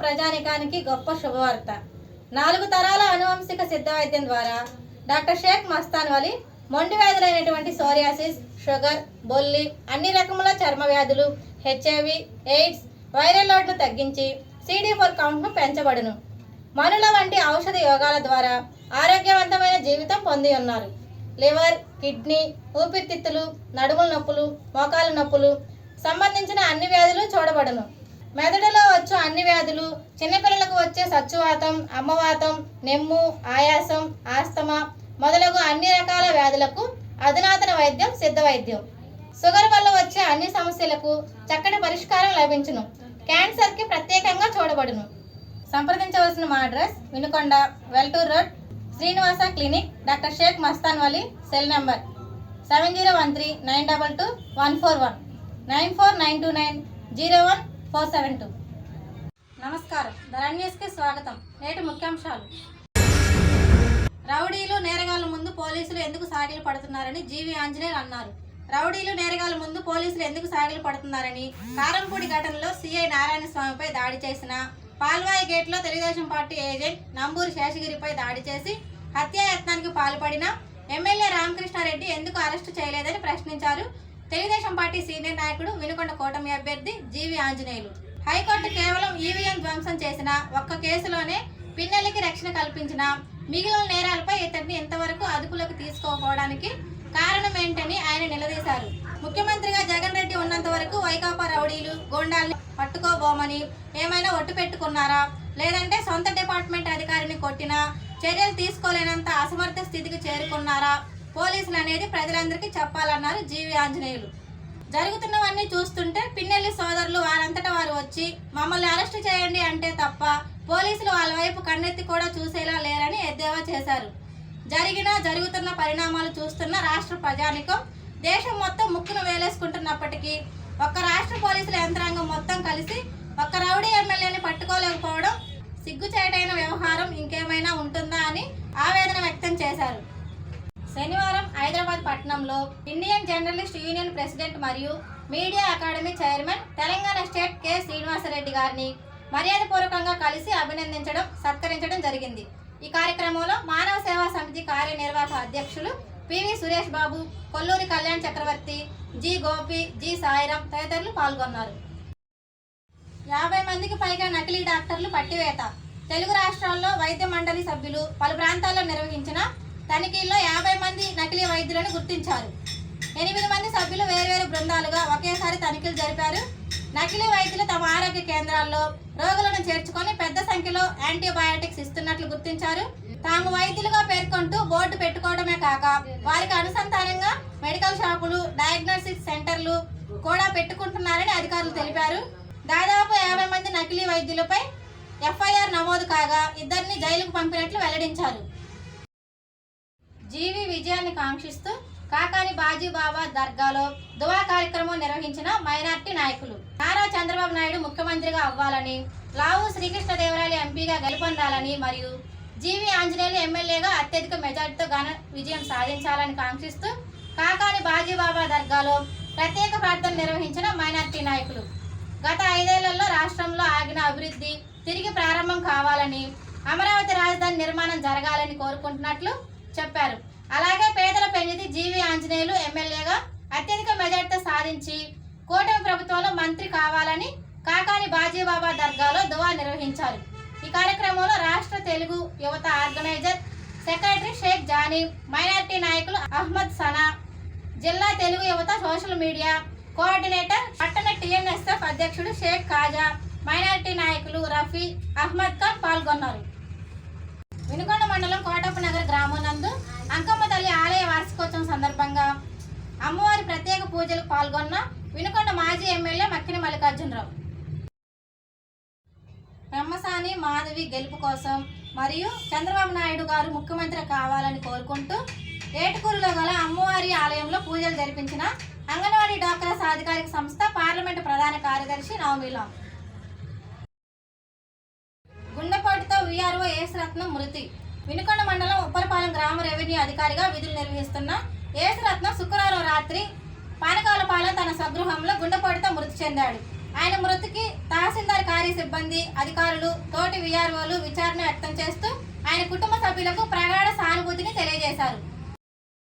ప్రజానికానికి గొప్ప శుభవార్త. 4 తరాల అనువంశిక సిద్ధ వైద్యం ద్వారా డాక్టర్ షేక్ మస్తాన్ వలి మొండి వ్యాధులైనటువంటి సోరియాసిస్, షుగర్, బొల్లి, అన్ని రకముల చర్మ వ్యాధులు, హెచ్ఐవి, ఎయిడ్స్, వైరల్ లోడ్ను తగ్గించి CD4 కౌంట్ను పెంచబడును. మనుల వంటి ఔషధ యోగాల ద్వారా ఆరోగ్యవంతమైన జీవితం పొంది ఉన్నారు. లివర్, కిడ్నీ, ఊపిరితిత్తులు, నడుముల నొప్పులు, మోకాల నొప్పులు సంబంధించిన అన్ని వ్యాధులు చూడబడును. మెదడులో వచ్చు అన్ని వ్యాధులు, చిన్నపిల్లలకు వచ్చే సచ్చువాతం, అమ్మవాతం, నెమ్ము, ఆయాసం, ఆస్తమా మొదలగు అన్ని రకాల వ్యాధులకు అధునాతన వైద్యం సిద్ధ వైద్యం. షుగర్ వల్ల వచ్చే అన్ని సమస్యలకు చక్కటి పరిష్కారం లభించును. క్యాన్సర్కి ప్రత్యేకంగా చూడబడును. సంప్రదించవలసిన మా address Vinukonda, Veltur road, Srinivasa clinic, doctor Shaik Mastan Vali. Cell number 7013922141, 9492901472. నమస్కారం, ధరణి న్యూస్కి స్వాగతం. నేటి ముఖ్యాంశాలు. రౌడీలు, నేరగాళ్ల ముందు పోలీసులు ఎందుకు సాగిలు పడుతున్నారని జీవి ఆంజనేయులు అన్నారు. రౌడీలు, నేరగాళ్ల ముందు పోలీసులు ఎందుకు సాగిలు పడుతున్నారని కారంపూడి ఘటనలో సిఐ నారాయణ స్వామిపై దాడి చేసిన, పాల్వాయి గేట్లో తెలుగుదేశం పార్టీ ఏజెంట్ నంబూరి శేషగిరిపై దాడి చేసి హత్యాయత్నానికి పాల్పడిన ఎమ్మెల్యే రామకృష్ణారెడ్డి ఎందుకు అరెస్టు చేయలేదని ప్రశ్నించారు తెలుగుదేశం పార్టీ సీనియర్ నాయకుడు, వినుకొండ కూటమి అభ్యర్థి జీవి ఆంజనేయులు. హైకోర్టు కేవలం ఈవీఎం ధ్వంసం చేసిన ఒక్క కేసులోనే పిన్నెల్లికి రక్షణ కల్పించిన మిగిలిన నేరాలపై ఇతడిని ఇంతవరకు అదుపులోకి తీసుకోకపోవడానికి కారణం ఏంటని ఆయన నిలదీశారు. ముఖ్యమంత్రిగా జగన్ రెడ్డి ఉన్నంత వరకు వైకాపా రౌడీలు, గోండాల్ని పట్టుకోబోమని ఏమైనా ఒట్టు పెట్టుకున్నారా? లేదంటే సొంత డిపార్ట్మెంట్ అధికారిని కొట్టినా చర్యలు తీసుకోలేనంత అసమర్థ స్థితికి చేరుకున్నారా పోలీసులు అనేది ప్రజలందరికీ చెప్పాలన్నారు జీవి ఆంజనేయులు. జరుగుతున్నవన్నీ చూస్తుంటే పిన్నెల్లి సోదరులు వారంతటా వారు వచ్చి మమ్మల్ని అరెస్టు చేయండి అంటే తప్ప పోలీసులు వాళ్ళ వైపు కన్నెత్తి కూడా చూసేలా లేరని ఎద్దేవా చేశారు. జరుగుతున్న పరిణామాలు చూస్తున్న రాష్ట్ర ప్రజానికం దేశం మొత్తం ముక్కును వేలేసుకుంటున్నప్పటికీ ఒక్క రాష్ట్ర పోలీసుల యంత్రాంగం మొత్తం కలిసి ఒక్క రౌడీ ఎమ్మెల్యేని పట్టుకోలేకపోవడం సిగ్గుచేటైన వ్యవహారం ఇంకేమైనా ఉంటుందా అని ఆవేదన వ్యక్తం చేశారు. శనివారం హైదరాబాద్ పట్టణంలో ఇండియన్ జర్నలిస్ట్ యూనియన్ ప్రెసిడెంట్ మరియు media academy chairman Telangana state K Srinivasa Reddy గారిని మర్యాదపూర్వకంగా కలిసి అభినందించడం, సత్కరించడం జరిగింది. ఈ కార్యక్రమంలో మానవ సేవా సమితి కార్యనిర్వాహక అధ్యక్షులు పివి సురేష్ బాబు, కొల్లూరి కళ్యాణ్ చక్రవర్తి, జి గోపి, జి సాయిరాం తదితరులు పాల్గొన్నారు. 50 మందికి పైగా నకిలీ డాక్టర్లు పట్టివేత. తెలుగు రాష్ట్రాల్లో వైద్య మండలి సభ్యులు పలు ప్రాంతాల్లో నిర్వహించిన తనిఖీల్లో 50 మంది నకిలీ వైద్యులను గుర్తించారు. 8 మంది సభ్యులు వేర్వేరు బృందాలుగా ఒకేసారి తనిఖీలు జరిపారు. నకిలీ వైద్యులు తమ ఆరోగ్య కేంద్రాల్లో రోగులను చేర్చుకొని పెద్ద సంఖ్యలో యాంటీబయాటిక్స్ ఇస్తున్నట్లు గుర్తించారు. తాము వైద్యులుగా పేర్కొంటూ బోర్డు పెట్టుకోవడమే కాక వారికి అనుసంధానంగా మెడికల్ షాపులు, డయాగ్నోస్టిక్ సెంటర్లు కూడా పెట్టుకుంటున్నారని అధికారులు తెలిపారు. దాదాపు 50 మంది నకిలీ వైద్యులపై FIR నమోదు కాగా 2 జైలుకు పంపినట్లు వెల్లడించారు. జీవి విజయాన్ని కాంక్షిస్తూ కాకాని బాజీబాబా దర్గాలో దువా కార్యక్రమం నిర్వహించిన మైనార్టీ నాయకులు. నారా చంద్రబాబు నాయుడు ముఖ్యమంత్రిగా అవ్వాలని, లావు శ్రీకృష్ణదేవరాయలు ఎంపీగా గెలుపొందాలని మరియు జీవి ఆంజనేయులు ఎమ్మెల్యేగా అత్యధిక మెజార్టీతో ఘన విజయం సాధించాలని కాంక్షిస్తూ కాకాని బాజీబాబా దర్గాలో ప్రత్యేక ప్రార్థన నిర్వహించిన మైనార్టీ నాయకులు. గత 5 ఏళ్లలో రాష్ట్రంలో ఆగిన అభివృద్ధి తిరిగి ప్రారంభం కావాలని, అమరావతి రాజధాని నిర్మాణం జరగాలని కోరుకుంటున్నట్లు చెప్పారు. అలాగే పేదల పెన్నిధి జీవి ఆంజనేయులు ఎమ్మెల్యేగా అత్యధిక మెజార్టీతో సాధించి కూటమి ప్రభుత్వంలో మంత్రి కావాలని కాకాని బాజీబాబా దర్గాలో దువా నిర్వహించారు. ఈ కార్యక్రమంలో రాష్ట్ర తెలుగు యువత organiser secretary Shaik Jani, minority నాయకులు అహ్మద్ సనా, జిల్లా తెలుగు యువత సోషల్ మీడియా కోఆర్డినేటర్ పట్టణ TNSF అధ్యక్షుడు షేక్ కాజా, మైనార్టీ నాయకులు రఫీ, అహ్మద్ ఖాన్ పాల్గొన్నారు. వినుకొండ మండలం కోటప్పనగర్ గ్రామం నందు అంకమ్మ తల్లి ఆలయ వార్షికోత్సవం సందర్భంగా అమ్మవారి ప్రత్యేక పూజలకు పాల్గొన్న వినుకొండ మాజీ ఎమ్మెల్యే మక్కిన మల్లికార్జునరావు. పెమ్మసాని మాధవి గెలుపు కోసం మరియు చంద్రబాబు నాయుడు గారు ముఖ్యమంత్రి కావాలని కోరుకుంటూ ఏటుకూరులో గల అమ్మవారి ఆలయంలో పూజలు జరిపించిన అంగన్వాడీ డాక్రా సాధికారిక సంస్థ పార్లమెంటు ప్రధాన కార్యదర్శి నవమిలా. గుండెపోటుతో VRO ఏసురత్నం మృతి. వినుకొండ మండలం ఉప్పరపాలెం గ్రామ రెవెన్యూ అధికారిగా విధులు నిర్వహిస్తున్న ఏసురత్నం శుక్రవారం రాత్రి పానకాలపాలెం తన స్వగృహంలో గుండెపోటుతో మృతి చెందాడు. ఆయన మృతికి తహసీల్దార్ కార్య సిబ్బంది, అధికారులు, తోటి విఆర్ఓలు విచారణ వ్యక్తం చేస్తూ ఆయన కుటుంబ సభ్యులకు ప్రగాఢ సానుభూతిని తెలియజేశారు.